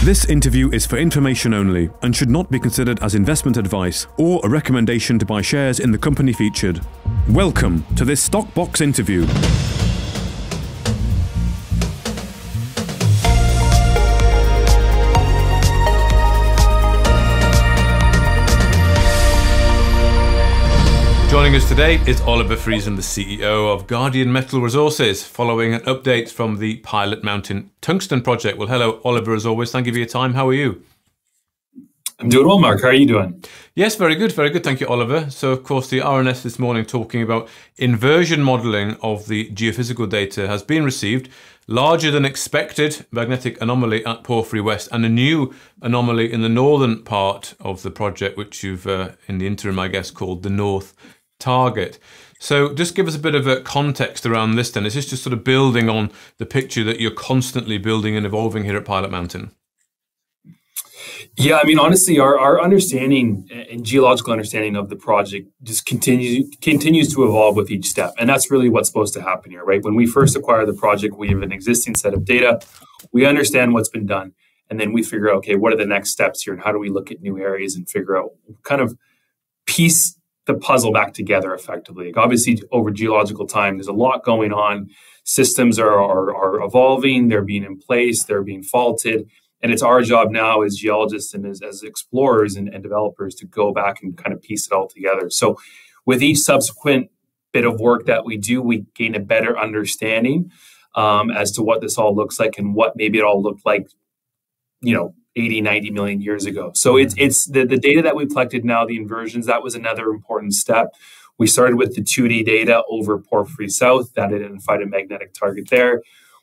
This interview is for information only and should not be considered as investment advice or a recommendation to buy shares in the company featured. Welcome to this Stockbox interview. Joining us today is Oliver Friesen, the CEO of Guardian Metal Resources, following an update from the Pilot Mountain Tungsten project. Well, hello, Oliver, as always. Thank you for your time. How are you? I'm doing well, Mark. How are you doing? Yes, very good. Very good. Thank you, Oliver. So, of course, the RNS this morning talking about inversion modelling of the geophysical data has been received. Larger than expected magnetic anomaly at Porphyry West and a new anomaly in the northern part of the project, which you've, in the interim, I guess, called the North Target. So just give us a bit of a context around this then. Is this just sort of building on the picture that you're constantly building and evolving here at Pilot Mountain? Yeah, I mean, honestly, our understanding and geological understanding of the project just continues to evolve with each step. And that's really what's supposed to happen here, right? When we first acquire the project, we have an existing set of data. We understand what's been done. And then we figure out, okay, what are the next steps here? And how do we look at new areas and figure out kind of piece the puzzle back together effectively? Like obviously, over geological time, there's a lot going on. Systems are evolving. They're being in place. They're being faulted. And it's our job now as geologists and as explorers and developers to go back and kind of piece it all together. So with each subsequent bit of work that we do, we gain a better understanding as to what this all looks like and what maybe it all looked like, 80, 90 million years ago. So it's the data that we collected now, the inversions, that was another important step. We started with the 2D data over Porphyry South that identified a magnetic target there.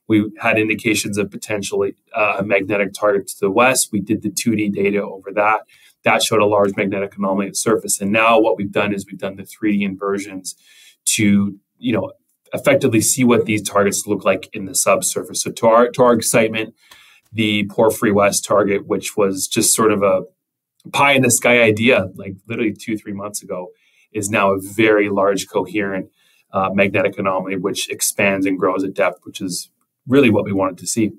We had indications of potentially a magnetic target to the west. We did the 2D data over that. That showed a large magnetic anomaly at surface. And now what we've done is we've done the 3D inversions to, effectively see what these targets look like in the subsurface. So to our excitement, the Porphyry West target, which was just sort of a pie in the sky idea, like literally 2-3 months ago, is now a very large coherent magnetic anomaly, which expands and grows at depth, which is really what we wanted to see.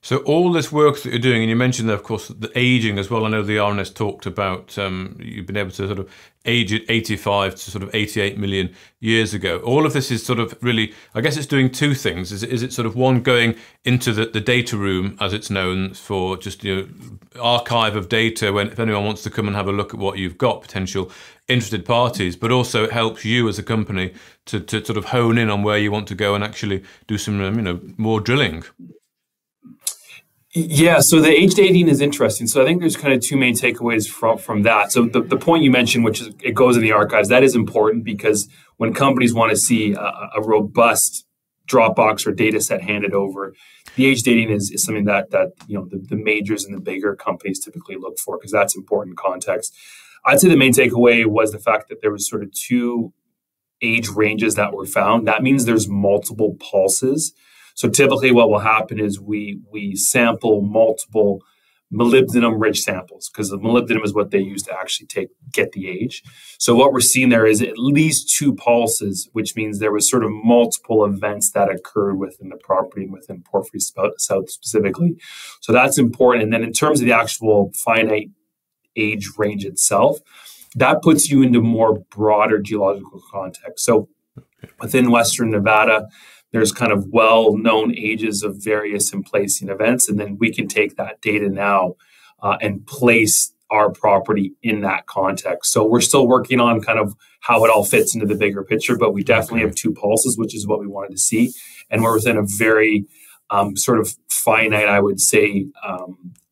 So all this work that you're doing, and you mentioned, of course, the aging as well. I know the RNS talked about you've been able to sort of age it 85 to sort of 88 million years ago. All of this is sort of really, I guess it's doing two things. Is it sort of one, going into the data room, as it's known, for just archive of data if anyone wants to come and have a look at what you've got, potential interested parties, but also it helps you as a company to sort of hone in on where you want to go and actually do some more drilling. Yeah, so the age dating is interesting. So I think there's kind of two main takeaways from that. So the point you mentioned, which is it goes in the archives, that is important because when companies want to see a robust Dropbox or data set handed over, the age dating is something that the majors and the bigger companies typically look for because that's important context. I'd say the main takeaway was the fact that there was sort of two age ranges that were found. That means there's multiple pulses. So typically what will happen is we sample multiple molybdenum-rich samples because the molybdenum is what they use to actually get the age. So what we're seeing there is at least 2 pulses, which means there was sort of multiple events that occurred within the property and within Porphyry South specifically. So that's important. And then in terms of the actual finite age range itself, that puts you into more broader geological context. So within Western Nevada, there's kind of well-known ages of various emplacing events, and then we can take that data now and place our property in that context. So we're still working on kind of how it all fits into the bigger picture, but we definitely have 2 pulses, which is what we wanted to see. And we're within a very sort of finite, I would say,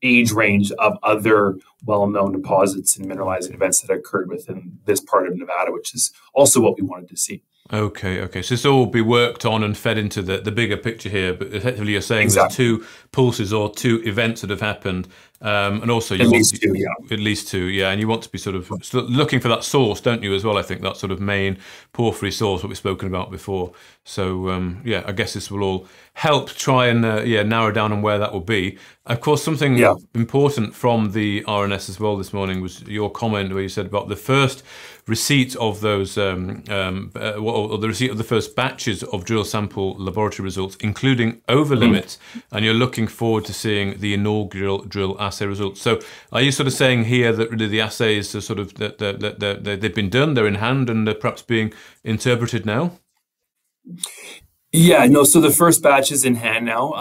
age range of other well-known deposits and mineralizing events that occurred within this part of Nevada, which is also what we wanted to see. Okay. So this all will be worked on and fed into the bigger picture here, but effectively you're saying Exactly. There's 2 pulses or 2 events that have happened, and also At least 2, yeah. At least 2, yeah, and you want to be sort of looking for that source, don't you, as well? I think that sort of main porphyry source, what we've spoken about before. So yeah, I guess this will all help try and narrow down on where that will be. Of course, something important from the RNS as well this morning was your comment where you said about the first receipt of those, or the receipt of the first batches of drill sample laboratory results, including over limits, and you're looking forward to seeing the inaugural drill assay results. So are you sort of saying here that really the assays are sort of, they've been done, they're in hand, and they're perhaps being interpreted now? Yeah, no, so the first batch is in hand now.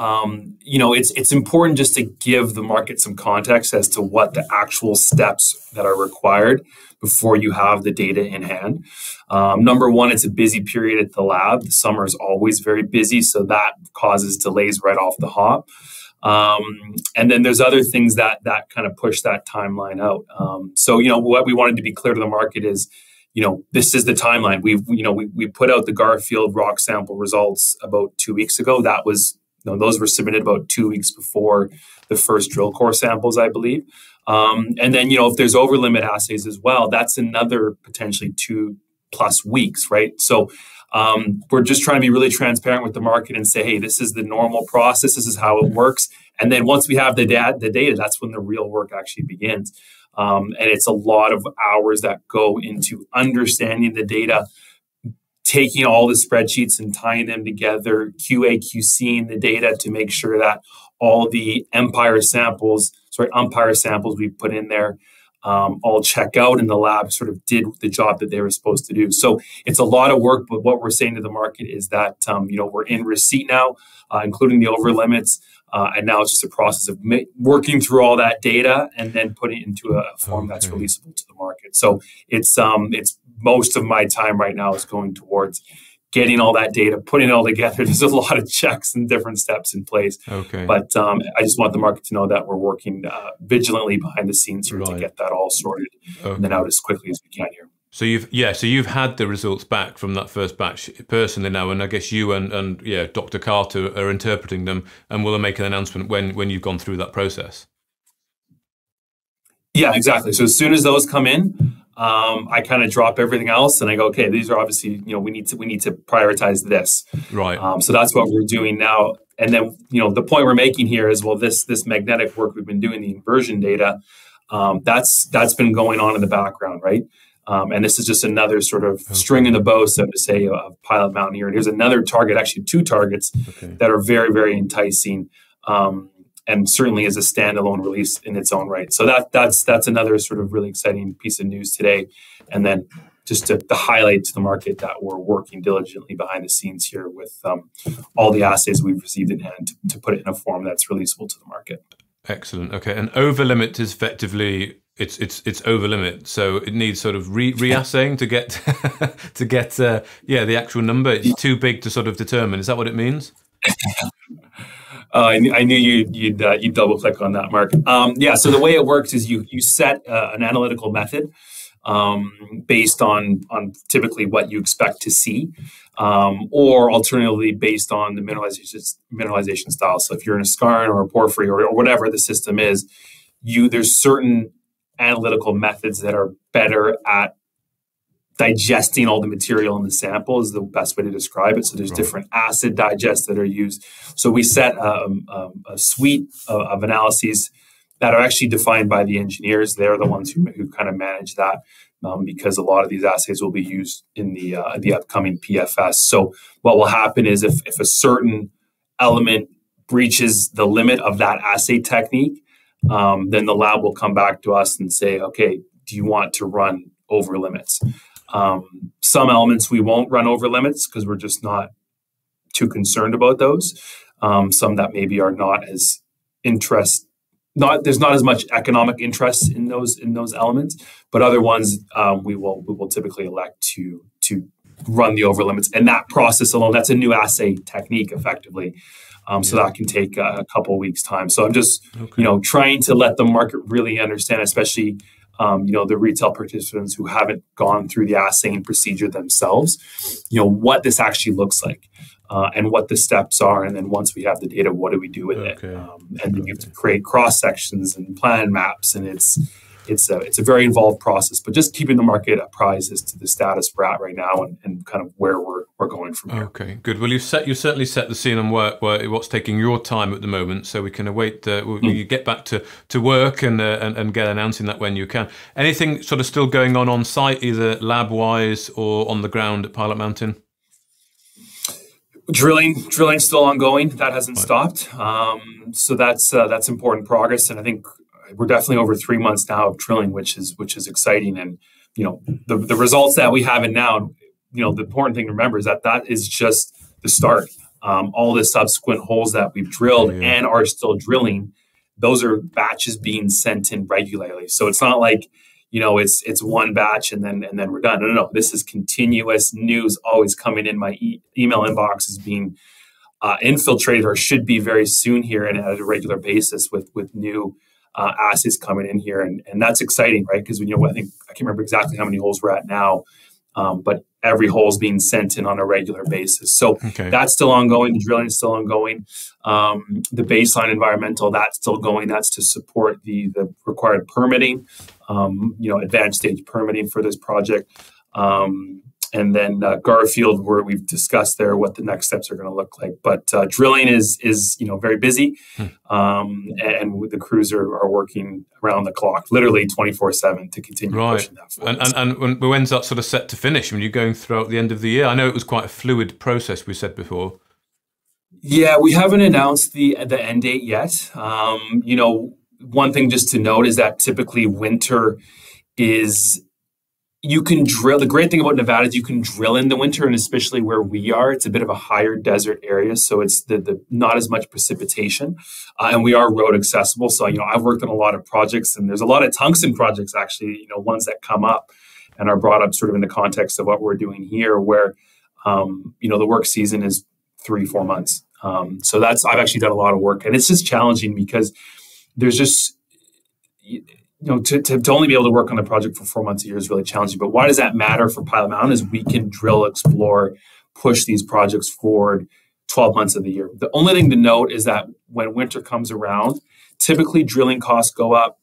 It's important just to give the market some context as to what the actual steps that are required before you have the data in hand. Number one, it's a busy period at the lab. The summer is always very busy, so that causes delays right off the hop. And then there's other things that kind of push that timeline out. So what we wanted to be clear to the market is, this is the timeline. We put out the Garfield rock sample results about 2 weeks ago. That was, those were submitted about 2 weeks before the first drill core samples, I believe. And then, if there's over limit assays as well, that's another potentially 2+ weeks, right? So we're just trying to be really transparent with the market and say, hey, this is the normal process. This is how it works. And then once we have the data, that's when the real work actually begins. And it's a lot of hours that go into understanding the data, taking all the spreadsheets and tying them together, QA/QCing the data to make sure that all the umpire samples we put in there all check out, and the lab sort of did the job that they were supposed to do. So it's a lot of work, but what we're saying to the market is that we're in receipt now, including the over limits. And now it's just a process of working through all that data and then putting it into a form that's releasable to the market. So it's most of my time right now is going towards getting all that data, putting it all together. There's a lot of checks and different steps in place. Okay. But I just want the market to know that we're working vigilantly behind the scenes here to get that all sorted and then out as quickly as we can here. So you've had the results back from that first batch personally now, and I guess you and Dr. Carter are interpreting them, and will make an announcement when you've gone through that process. Yeah, exactly. So as soon as those come in, I kind of drop everything else and I go, okay, these are obviously, we need to prioritize this. Right. So that's what we're doing now. And then, the point we're making here is, well, this magnetic work we've been doing, the inversion data, that's been going on in the background, right? And this is just another sort of string in the bow, so to say, of Pilot Mountain here. And here's another target, actually 2 targets that are very, very enticing, and certainly is a standalone release in its own right. So that's another sort of really exciting piece of news today. And then just to highlight to the market that we're working diligently behind the scenes here with all the assays we've received in hand to put it in a form that's releasable to the market. Excellent. Okay, and over-limit is effectively it's over-limit, so it needs sort of re-assaying to get the actual number. It's too big to sort of determine. Is that what it means? I knew you'd double click on that, Mark. So the way it works is you set an analytical method based on typically what you expect to see, or alternatively based on the mineralization style. So if you're in a skarn or a porphyry or whatever the system is, there's certain analytical methods that are better at digesting all the material in the sample is the best way to describe it. So there's different acid digests that are used. So we set a suite of analyses that are actually defined by the engineers. They're the ones who kind of manage that, because a lot of these assays will be used in the upcoming PFS. So what will happen is if a certain element breaches the limit of that assay technique, then the lab will come back to us and say, okay, do you want to run over limits? Some elements we won't run over limits because we're just not too concerned about those. Some that maybe are not as there's not as much economic interest in those elements, but other ones we will typically elect to run the over limits. And that process alone, that's a new assay technique effectively. So that can take a couple of weeks time. So I'm just trying to let the market really understand, especially the retail participants who haven't gone through the assaying procedure themselves, what this actually looks like and what the steps are. And then once we have the data, what do we do with it? And then you have to create cross sections and plan maps, and it's a very involved process. But just keeping the market apprised as to the status we're at right now and kind of where we're going from here. Okay, good. Well, you certainly set the scene on what's taking your time at the moment, so we can await you get back to work and get announcing that when you can. Anything sort of still going on site, either lab wise or on the ground at Pilot Mountain? Drilling still ongoing. That hasn't stopped. So that's important progress, and I think we're definitely over 3 months now of drilling, which is exciting. And the results that we have in now, the important thing to remember is that is just the start. All the subsequent holes that we've drilled and are still drilling, those are batches being sent in regularly. So it's not like it's one batch and then we're done. No. This is continuous news always coming in. My email inbox is being infiltrated, or should be very soon here, and at a regular basis with new assays coming in here, and that's exciting, right? Because I think I can't remember exactly how many holes we're at now, but every hole is being sent in on a regular basis. So that's still ongoing. The drilling is still ongoing. The baseline environmental, that's still going. That's to support the required permitting, advanced stage permitting for this project. And then Garfield, where we've discussed there what the next steps are going to look like. But drilling is very busy, and the crews are working around the clock, literally 24/7 to continue pushing that forward. And when's that sort of set to finish? I mean, you're going throughout the end of the year. I know it was quite a fluid process, we said before. Yeah, we haven't announced the end date yet. One thing just to note is that typically winter is... You can drill. The great thing about Nevada is you can drill in the winter, and especially where we are, it's a bit of a higher desert area, so it's the not as much precipitation, and we are road accessible. So I've worked on a lot of projects, and there's a lot of tungsten projects actually, ones that come up and are brought up sort of in the context of what we're doing here, where the work season is 3-4 months. So I've actually done a lot of work, and it's just challenging because there's just to only be able to work on a project for 4 months a year is really challenging. But why does that matter for Pilot Mountain? Is we can drill, explore, push these projects forward 12 months of the year. The only thing to note is that when winter comes around, typically drilling costs go up,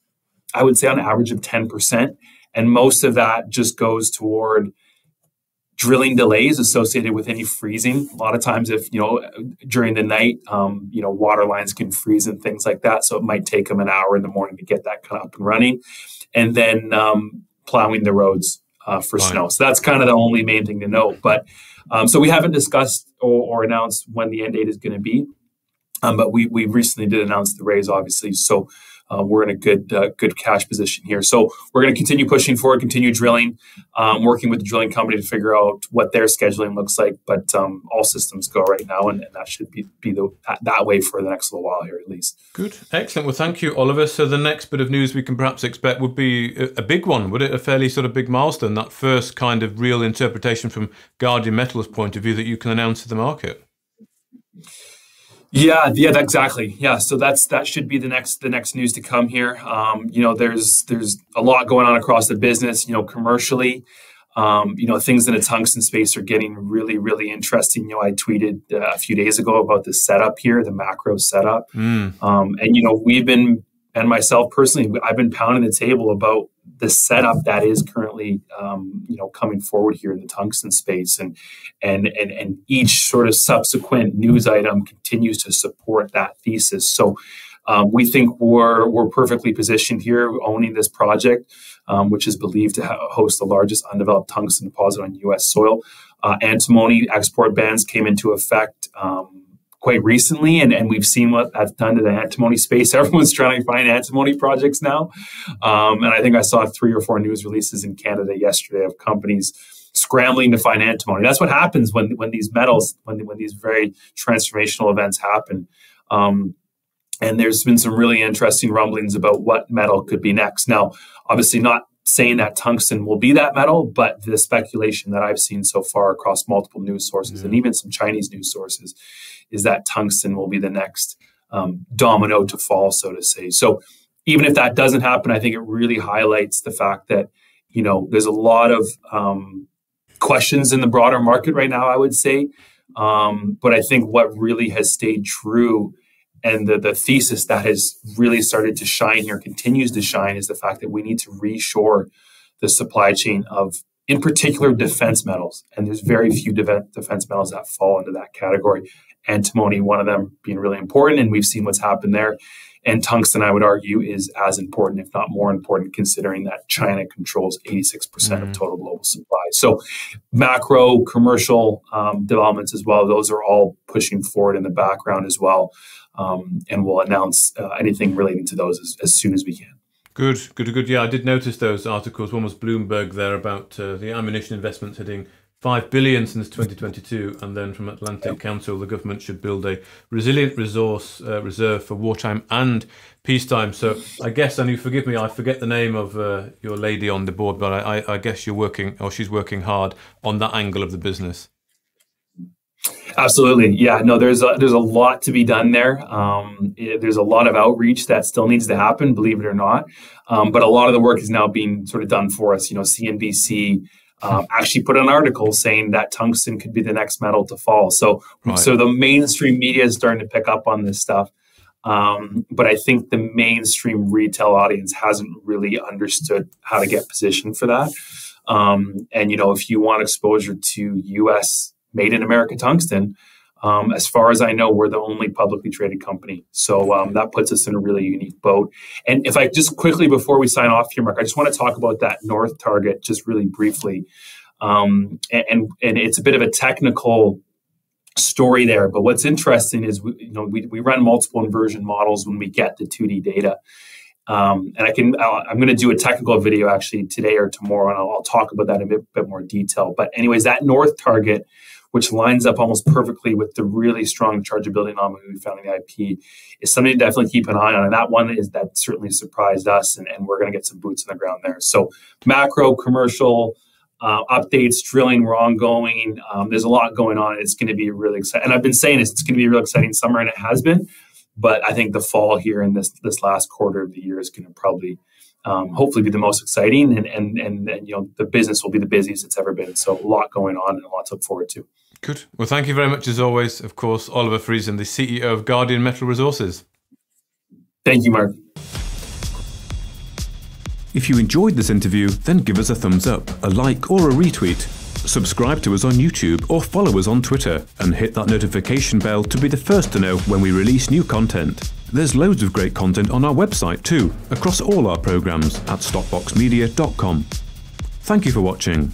I would say on average of 10%. And most of that just goes toward drilling delays associated with any freezing. A lot of times if, during the night, water lines can freeze and things like that. So it might take them an hour in the morning to get that kind of up and running. And then plowing the roads for snow. So that's kind of the only main thing to note. But so we haven't discussed or announced when the end date is going to be. But we recently did announce the raise, obviously. So we're in a good cash position here. So we're going to continue pushing forward, continue drilling, working with the drilling company to figure out what their scheduling looks like. But all systems go right now, and that should be that way for the next little while here, at least. Good. Excellent. Well, thank you, Oliver. So the next bit of news we can perhaps expect would be a big one, would it? A fairly sort of big milestone, that first kind of real interpretation from Guardian Metals' point of view that you can announce to the market. Yeah, exactly. Yeah, so that should be the next news to come here. There's a lot going on across the business. Commercially, things in the tungsten space are getting really, really interesting. I tweeted a few days ago about the setup here, the macro setup, and we've been, and myself personally, I've been pounding the table about the setup that is currently, coming forward here in the tungsten space, and each sort of subsequent news item continues to support that thesis. So we think we're perfectly positioned here, owning this project, which is believed to host the largest undeveloped tungsten deposit on U.S. soil. Antimony export bans came into effect quite recently, and we've seen what that's done to the antimony space. Everyone's trying to find antimony projects now. And I think I saw 3 or 4 news releases in Canada yesterday of companies scrambling to find antimony. That's what happens when these metals, when these very transformational events happen. And there's been some really interesting rumblings about what metal could be next. Now, obviously not saying that tungsten will be that metal, but the speculation that I've seen so far across multiple news sources and even some Chinese news sources is that tungsten will be the next domino to fall, so to say. So even if that doesn't happen, I think it really highlights the fact that, there's a lot of questions in the broader market right now, I would say. But I think what really has stayed true, and the thesis that has really started to shine here, continues to shine, is the fact that we need to reshore the supply chain of, in particular, defense metals. And there's very few defense metals that fall into that category. antimony, one of them being really important, and we've seen what's happened there. And tungsten, I would argue, is as important, if not more important, considering that China controls 86% of total global supply. So macro, commercial developments as well, those are all pushing forward in the background as well. And we'll announce anything relating to those as soon as we can. Good. Yeah, I did notice those articles. One was Bloomberg there about the ammunition investments hitting 5 billion since 2022, and then from Atlantic Council, the government should build a resilient resource reserve for wartime and peacetime. So I guess, and you forgive me, I forget the name of your lady on the board, but I guess you're working, or she's working hard on that angle of the business. Absolutely. Yeah, no, there's a lot to be done there. There's a lot of outreach that still needs to happen, believe it or not. But a lot of the work is now being sort of done for us. CNBC actually put an article saying that tungsten could be the next metal to fall. So the mainstream media is starting to pick up on this stuff. But I think the mainstream retail audience hasn't really understood how to get positioned for that. And, if you want exposure to U.S. made in America tungsten, as far as I know, we're the only publicly traded company. So that puts us in a really unique boat. And if I just quickly, before we sign off here, Mark, I just want to talk about that north target just really briefly. And it's a bit of a technical story there. But what's interesting is we run multiple inversion models when we get the 2D data. And I'm going to do a technical video actually today or tomorrow, and I'll talk about that in a bit more detail. But anyways, that north target, which lines up almost perfectly with the really strong chargeability anomaly we found in the IP, is something to definitely keep an eye on. And that certainly surprised us, and we're going to get some boots on the ground there. So macro, commercial updates, drilling, we're ongoing. There's a lot going on. It's going to be really exciting. And I've been saying it's going to be a real exciting summer, and it has been. But I think the fall here in this last quarter of the year is going to probably hopefully be the most exciting, and the business will be the busiest it's ever been. So a lot going on and a lot to look forward to. Good. Well, thank you very much as always. Of course, Oliver Friesen, the CEO of Guardian Metal Resources. Thank you, Mark. If you enjoyed this interview, then give us a thumbs up, a like or a retweet. Subscribe to us on YouTube or follow us on Twitter, and hit that notification bell to be the first to know when we release new content. There's loads of great content on our website too, across all our programs at stockboxmedia.com. Thank you for watching.